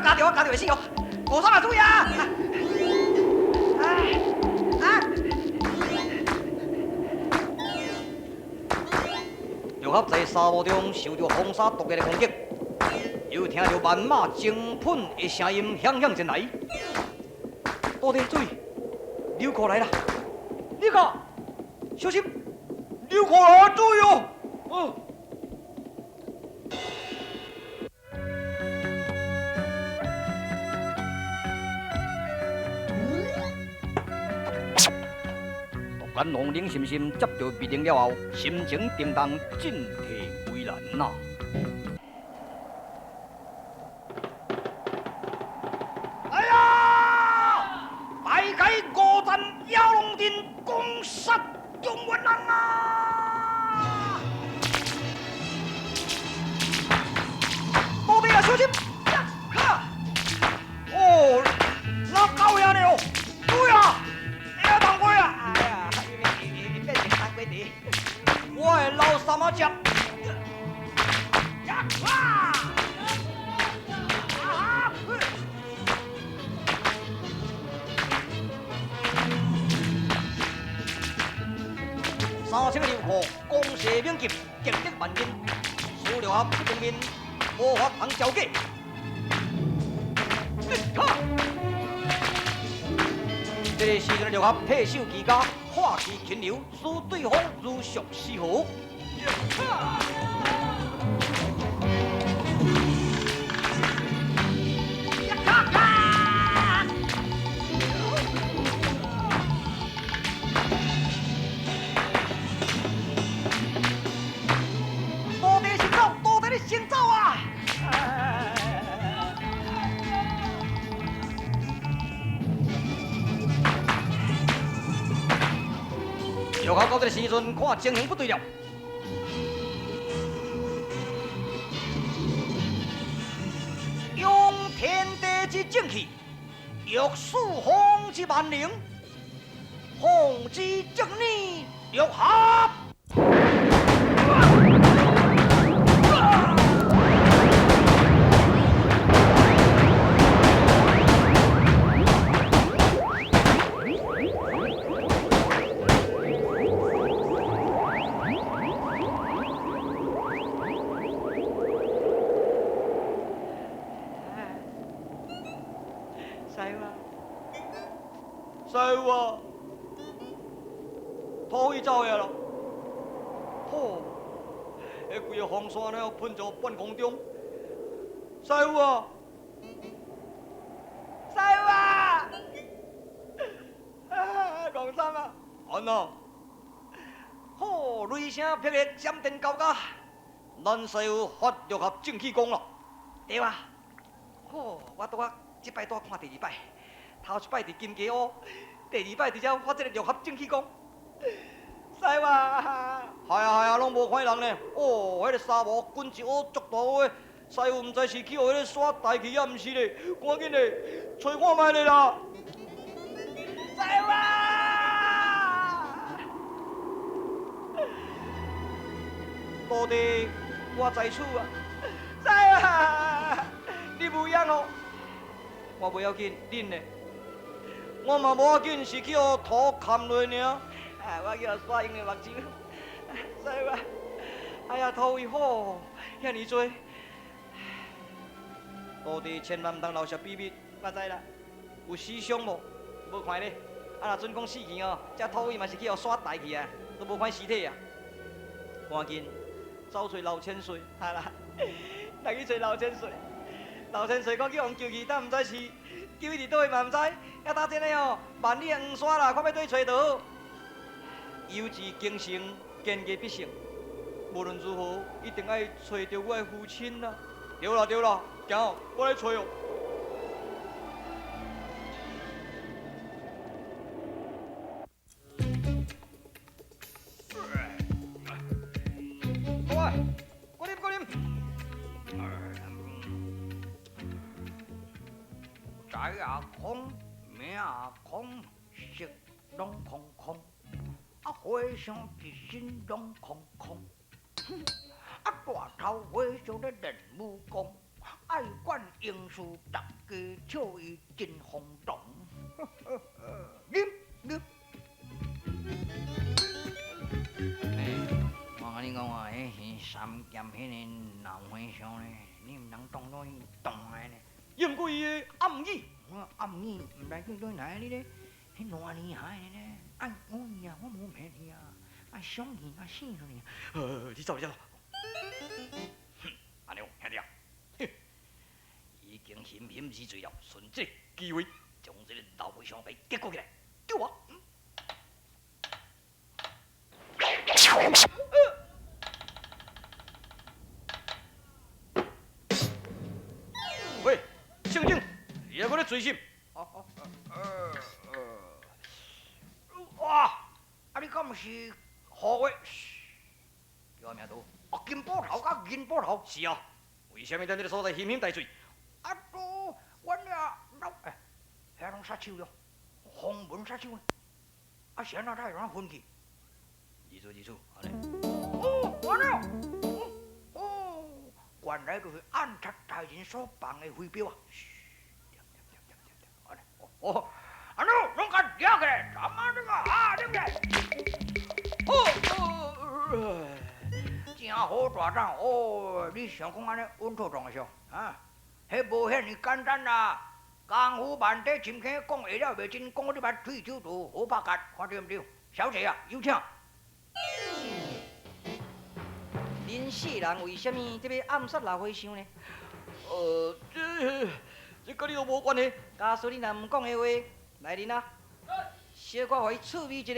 加掉先哦，我上来注意啊！玉盒在沙漠中受到风沙毒液的攻击，又听到万马惊喷的声音响响进来。多点注意，刘可来了！你看，小心！刘可来，注意哦！关龙领心心接到密令了后，心情沉重，进退为难呐。哎呀！大开国战妖龙阵，攻杀中原人啊！到底啊，小心！哦，那高呀你哦，对啊，要当归啊！我的老三马将，呀啊！三千个流寇攻势猛进，劲力万钧，输了合一面无法通交给。这个时阵，六合退守其家，化其群流，使对方如丧尸虎。多得行走，多得你行走啊！又到这个时阵，看情形不对了。用天地之正气，欲使风之万灵，风之正逆，欲合。师傅啊，土伊走呀咯！吼，迄规个风山了喷到半空中。师傅啊，师傅啊！讲啥啊？安那？吼，雷声霹雳，闪电交加，咱师傅发六合正气功了。对啊，吼，我拄啊，这摆拄看第二摆。头一摆伫金鸡屋，第二摆伫遮发这个六合正气功。师傅啊，系啊，拢无看人呢。哦，迄个沙漠滚一乌足大乌的，师傅唔知是去互迄个耍大气啊，唔是咧？赶紧咧，找看卖咧啦！师傅啊，到底我在厝啊！师傅啊，你无恙哦？我袂要紧，恁呢？我嘛无要紧，是去互土砍落尔。我叫耍用的目睭。师傅，哎呀，土伊好，遐尼多，到底千万唔通留下秘密。我知啦，有死伤无？无看咧。若准讲死去哦，这土伊嘛是去互耍大去啊，都无看尸体啊。赶紧走找老千岁，哈啦，来去找老千岁。老千岁讲去互救去，但唔知是。救伊伫倒位嘛唔知，要打真诶哦，万里黄沙啦，看要对找到。有志精诚，坚毅必胜。无论如何，一定要找到我的父亲啦。对啦，行哦，我来找哦。喂，过啉。仔啊空，命啊空，色拢空空，和尚一心拢空空。大头和尚的练武功，爱管英雄，大家笑伊真轰动。啉啉。我甲你讲啊，迄是三剑迄个老和尚咧，你毋通当作伊当的咧。因过伊的暗语，我暗语毋知叫做哪个咧？迄偌厉害的咧！哎，我呀，我无骗你啊！啊，相信啊，信了你。你走，你走。安尼哦，兄弟啊，已经险险之罪了，趁这机会将这个老和尚给结果起来，对我。喂，圣经，你还搁咧追什？哇！啊，你敢毋是何话？叫我名都。啊，金宝头甲银宝头。是啊，为什么在这个所在险险大罪？啊，都阮呀老遐拢杀手了，洪门杀手啊！啊，谁哪他会让分去？二处，安尼。哦，完了。哦，原来就是暗杀大人所放的飞镖啊！安尼，哦，安尼，拢甲抓起来，他妈这个啊，对不对？真好大张哦！你想讲安尼稳妥当上啊？迄无遐尼简单啦！功夫万底，深坑讲会了袂真，讲你捌退手图好拍甲，看对毋对？小姐啊，有请。恁四人为什么特别暗杀老和尚呢？这跟你都无关系。假使你若毋讲的话，来恁啊，小可互伊趣味一下。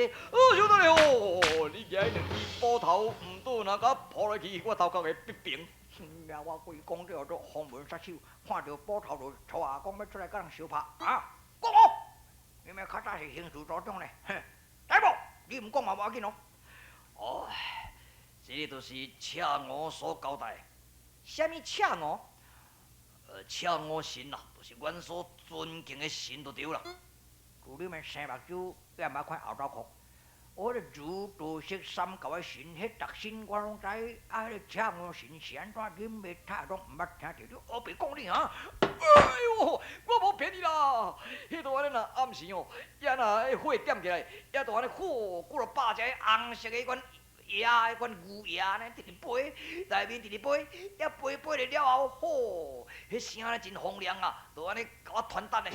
小等下哦，你举两支斧头，毋倒若甲扑落去，我头壳会必平。呀，我规讲了做洪门杀手，看到斧头就吵啊，讲要出来甲人相拍啊！讲哦，你咪较早是刑事组长呢？大夫，你毋讲嘛无要紧哦。哦，这个就是赤娥所交代。什么赤娥？赤娥神啦，就是阮所尊敬的神就对啦。故你们生目睭也莫看后头壳。我咧如道色三教的神，迄特神我拢知。啊，迄赤娥神是安怎恁袂太拢毋捌听着你黑白讲你啊？哎呦，我无骗你啦！迄度安尼若暗时哦，也若迄火点起来，也都安尼火过了百只红色的款鸭，迄款牛鸭呢，直直飞，内面直直飞，也飞了后，吼，迄声咧真洪亮啊，都安尼甲我传达呢。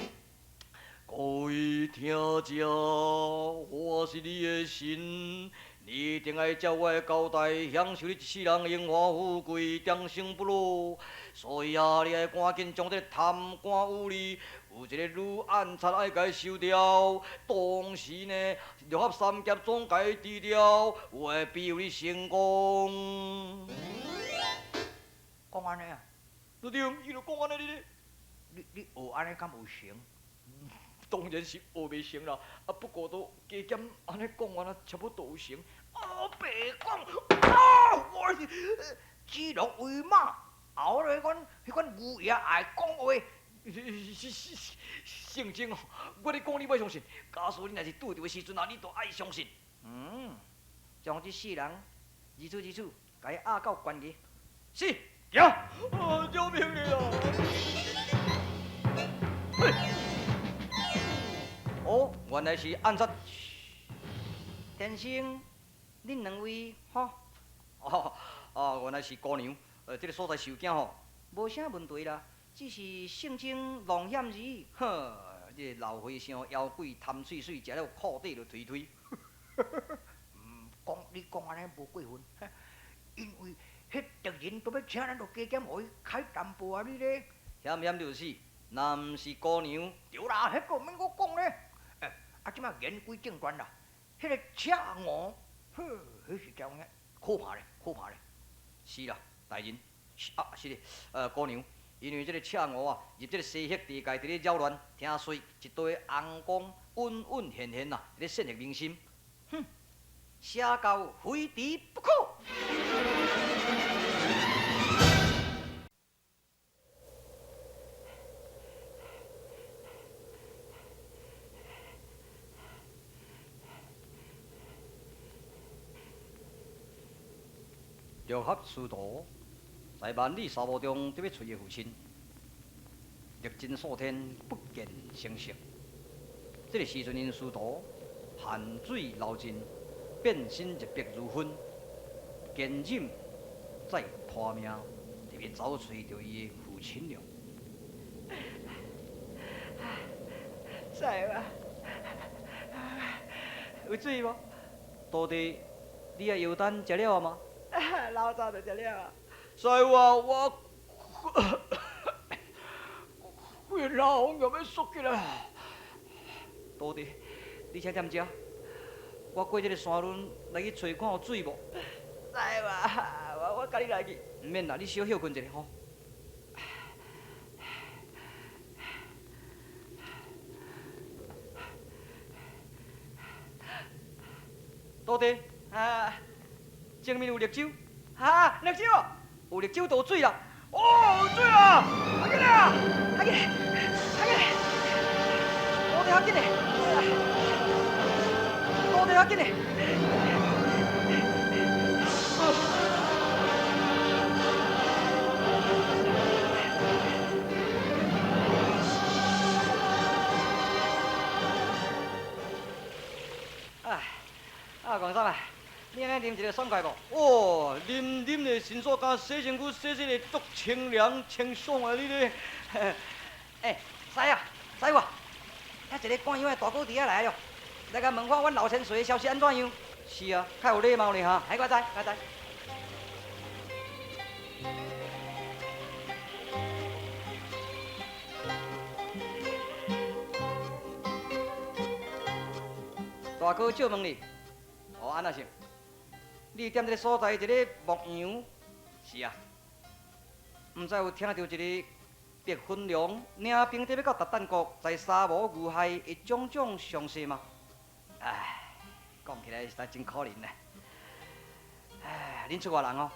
各位听者，我是你的神，你一定爱照我的交代，享受你一世人荣华富贵，长生不老。所以啊，你爱赶紧将这贪官污吏有一个女暗杀爱甲伊收掉，同时呢，六合三劫总甲伊治掉，有会庇佑你成功。讲安尼啊？对，伊就讲安尼咧。你学安尼敢有成？当然是学袂成啦，啊不过都加减安尼讲完啊，差不多有成。白讲，我是指鹿为马，后来迄款牛爷爱讲话。圣经哦，我咧讲你要相信，假使你若是拄着的时阵啊，你都爱相信。将这四人二处，甲伊押到关去。是，行。救命啊！哦，原来是暗杀。天生，恁两位吼，原来是姑娘。这个所在受惊吼，无啥问题啦，只是性情浪险而已。这老和尚妖怪贪水，食了裤底就推。你讲安尼无过分，因为迄敌人都要请咱，就加减互伊开淡薄啊！你咧险就是，若毋是姑娘，对啦，迄个免我讲咧。即摆言归正传啦，迄个赤娥，迄是条嘢可怕咧。是啦，大人，是咧，姑娘，因为这个赤娥啊，入这个西域地界，伫咧扰乱，听说一堆红光稳现呐，伫咧显示民心。邪教非敌不可。六合殊途，在万里沙漠中，特别找伊父亲。历经数天，不见声色。这个时阵，因师徒汗水流尽，变身一白如粉，坚忍再拖命，特别找找着伊的父亲了。师啊，有水无？徒弟，你也药单食了吗？老早就食了啊。师傅啊，我胃老红又要缩起来。徒弟，你请点食。我过这个山仑来去找看有水无？师傅，我跟你来去。唔免啦，你小休困一下吼。徒弟，前面有绿洲，绿洲，有绿洲就有水啦。哦，有水啊！快紧啊！快紧，快紧！徒弟，较紧嘞！徒弟，较紧嘞！讲啥啊？你安尼啉一个爽快无？哦，啉的神煞敢洗身躯，洗的足清凉清爽啊！你咧，师啊，师傅，遐一个赶羊的大哥弟仔来了，来甲问看阮老千岁的消息安怎样？是啊，较有礼貌呢哈。我知，我知。大哥借问你。哦，安那是？你踮这个所在一个牧羊？是啊。毋知有听到一个白云龙领兵得要到达旦国，在沙漠遇害的种种伤势吗？唉，讲起来实在真可怜呢。唉，恁出外人哦，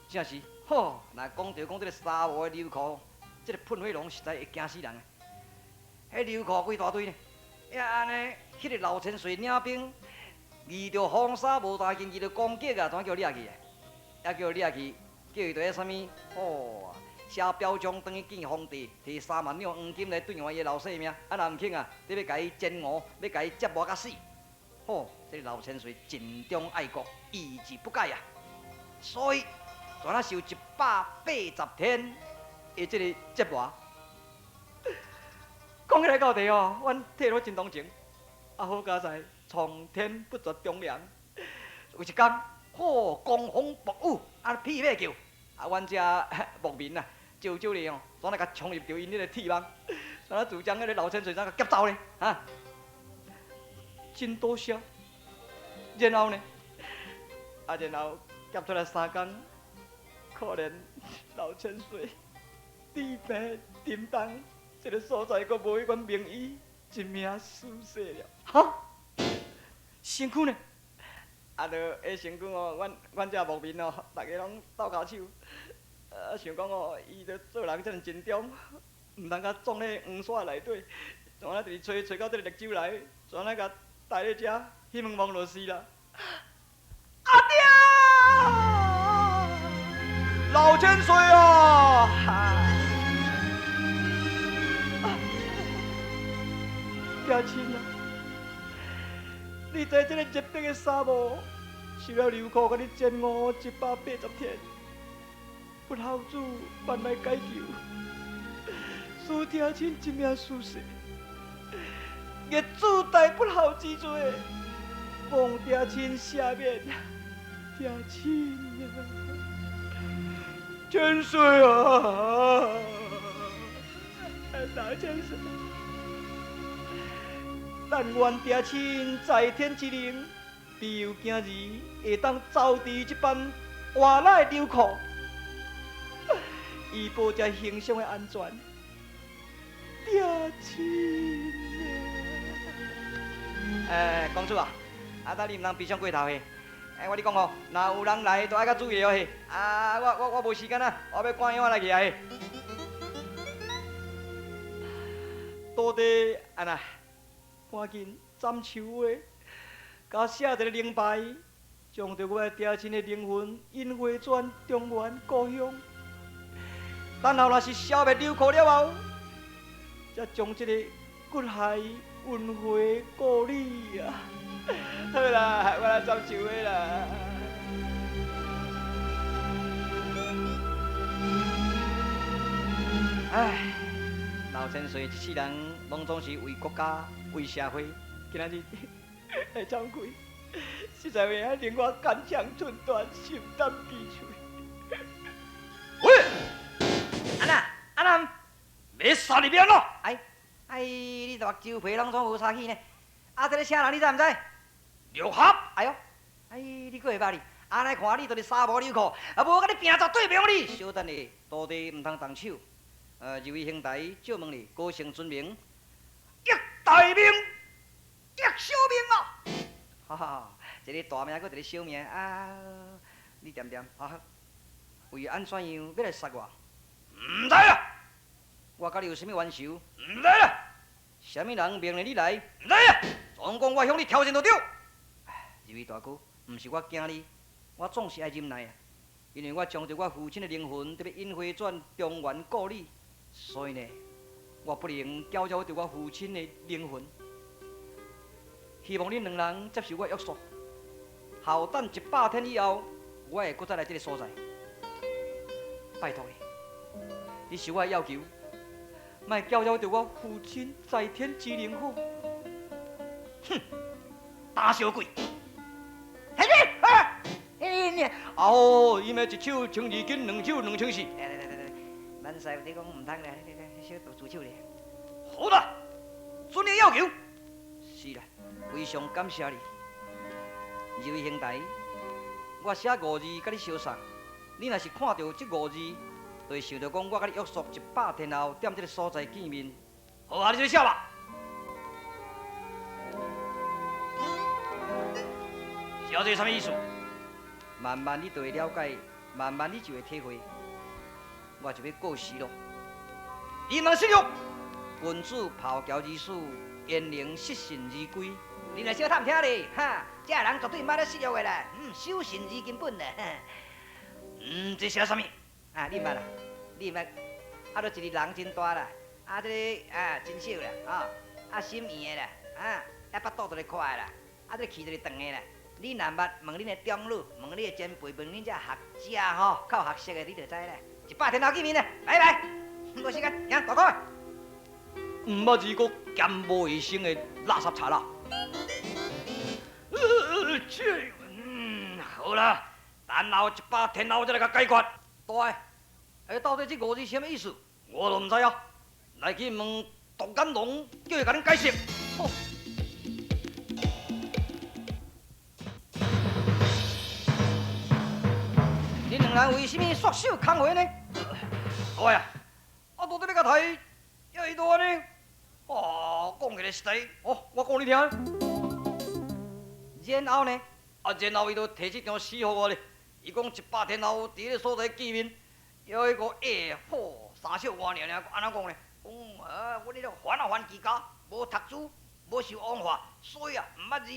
正是吼。若讲到这个沙漠的流寇，这个喷火龙实在会惊死人。迄流寇几大堆呢？也安尼，迄个老千岁领兵。遇到风沙无大劲，伊就攻击啊，怎叫掠去啊？也叫掠去，叫伊在啥物？哦，写表彰等于见皇帝，摕3万两黄金来兑换伊老性命。啊，若毋肯啊，你要甲伊煎熬，要甲伊折磨甲死。哦，这个老千岁尽忠爱国，意志不改啊。所以，全啊受180天的这个折磨。讲起来到底哦，阮替我真同情。啊，好佳哉！苍天不绝忠良，有一天，狂风暴雨，屁马叫，阮遮牧民招哩哦，怎来甲冲入着因迄个铁网，怎就将迄个老千岁怎甲夹走呢？真多谢。然后呢？然后夹出来3天，可怜老千岁，治病沉重，这个所在阁无迄款名医，一命死死了。哈？身躯呢？就迄身躯哦，阮遮牧民哦，大家拢斗骹手，想讲哦，伊着做人遮尔尽忠，毋通甲撞咧黄沙内底，怎啊就是找到这个绿洲来，怎啊甲带咧遮，希望望落死啦。阿爹，老千岁哦！爹亲啊！你在这个热逼的沙漠，受了流寇甲你煎熬180天，不孝子万来解救，使爹亲一命输死，业主大不孝之罪，望爹亲赦免，爹亲啊，千岁啊，老千岁。但愿爹亲在天之灵，庇佑今日会当走除这般外来流寇，以保这形象的安全。爹亲公主啊，等你毋通悲伤过头嘿。我你讲哦，若有人来，都爱较注意哦嘿。我无时间啊，我要赶羊来去啊嘿。徒弟安那？赶紧斩树花，甲写一个灵牌，将着我的爹亲的灵魂引回转中原故乡。等后若是消灭流寇了后，才将这个骨骸运回故里啊！好啦，我来接受的啦。唉，老千岁一世人拢总是为国家、为社会，今仔日来惭愧，实在为令我肝肠寸断、心胆俱碎。喂，安娜，要杀你变咯？你目睭皮拢总无擦起呢。这个啥人你知唔知？刘合。哎呦，你搁会捌哩？安尼看你就是沙漠流寇，无甲你拼作对面哩。小等下，徒弟唔通动手。二位兄弟，借问你高姓尊名？叶大明，叶小明啊！哈哈，一个大名，搁一个小名啊！你点啊？为安怎样要来杀我？唔知啊！我甲你有啥物冤仇？唔知啊！啥物人命令你来？唔知啊！总讲我向你挑战就对。二位大哥，唔是我惊你，我总是爱忍耐啊，因为我将着我父亲的灵魂特别引回转中原故里，所以呢，我不能搅扰着我父亲的灵魂。希望恁两人接受我约束，后等100天以后，我会搁再来这个所在。拜托你，你是我的要求，莫搅扰着我父亲在天之灵好。哼，大小鬼！哦，伊咪一手穿二斤，两手两千四。来，咱师傅你讲唔通咧，小自首咧。好啦，遵你要求。是啦，非常感谢你，二位兄弟。我写5字甲你相送，你若是看到这5字，就会想到讲我甲你约束100天后踮这个所在见面。好啊，你就写吧。写这什么意思？慢慢你就会了解，慢慢你就会体会。我就要告辞咯。你们信用，君子庖教之事，言灵失信而归。你若小探听咧，哈，这人绝对毋捌咧失约的啦，守信而根本啦。这写什么？你毋捌啦，你毋捌，都一个人真大啦，这个真小啦，心圆的啦，巴肚就咧快啦，这气就咧长的啦。你若捌问恁的长老，问恁的前辈，问恁这学者吼，靠学识的，你就知啦。100天后见面啦，来，无时间，行，大哥。毋捌二个咸无卫生的垃圾茶啦。好啦，等候100天后再来甲解决。对，到底这5字什么意思？我都唔知啊。来去问杜干龙，叫伊甲恁解释。好。恁两人为什么束手空拳呢？对啊，到底要甲睇要伊多安尼？讲起来实在，我讲你听。然后呢？然后伊就提这张诗给我咧。伊讲100天后伫个所在见面，要迄个3小外尔，安怎讲咧？讲我这个还其家，无读书，无受王法，所以毋捌字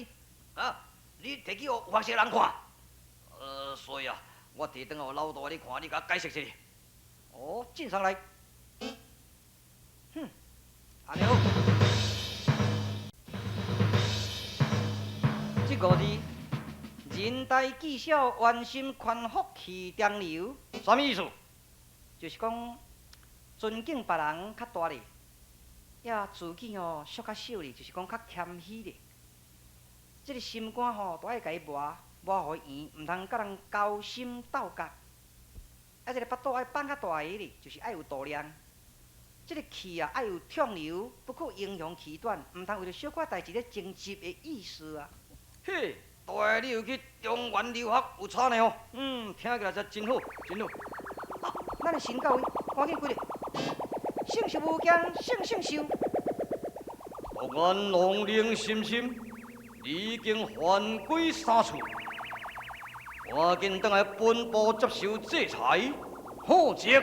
你提去互有学识人看。所以我提转互老大你看，你甲解释一下。进上来。安尼好。这5字，人大纪晓，圆心宽福气长流，什么意思？就是讲尊敬别人较大咧，也自己缩较小咧，就是讲较谦虚咧。这个心肝都爱甲伊磨互伊圆，毋通甲人勾心斗角。这个腹肚爱放较大个咧，就是爱有度量。这个气爱有畅流，不可英雄气短，毋通为了小可代志咧争执的意思啊。嘿，对，你又去中原留学有差呢哦。听起来才真好，真好。咱的神到位，赶紧归来。姓氏无惊，姓受。独眼龙灵心心，已经还归三处。赶紧倒来本部接受制裁，好接。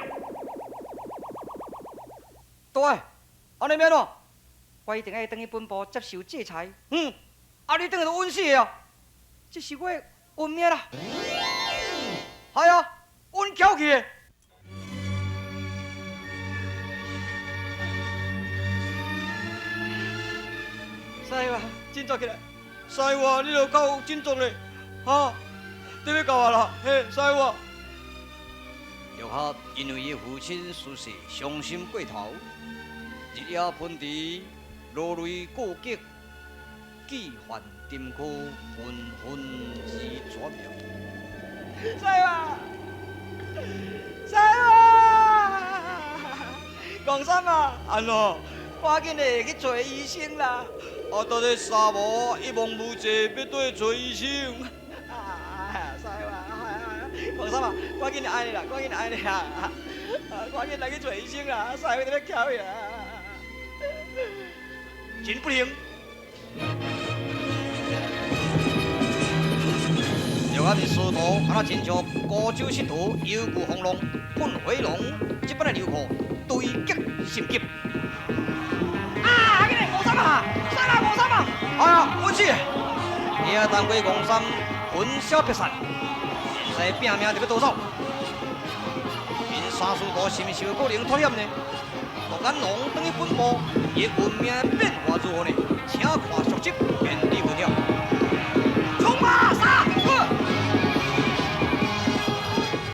对，安尼免喏，我一定要倒去本部接受制裁。你倒去就稳死啊！这是我的运命啦。系啊，稳翘去的。师傅，振作起来！师傅，你著够振作咧，哈！你要教我啦，嘿，师傅。玉合因为伊父亲逝世，伤心过头，日夜喷嚏，落泪过激，几番沉苦，纷纷而绝命。师傅，师傅，公三啊，安怎？赶紧的去找医生啦！啊，到底沙漠一望无际，要对找医生。啊，师傅，公三啊，赶紧来你啦，赶紧来你啦！赶紧来去找医生啦！师傅在咧叫伊啦，真不灵。就按师徒，啊那亲像孤舟失途，游顾风浪，喷回龙，这般的流寇，对击心急。啊！cái này ngộ sắm à? Sao là ngộ sắm à? Quân sư, nhà当归ngộ sắm，混淆别散，现在拼命就要逃走。因三师徒是毋是有可能脱险呢？独眼龙等于本部，伊运命变化如何呢？请看续集。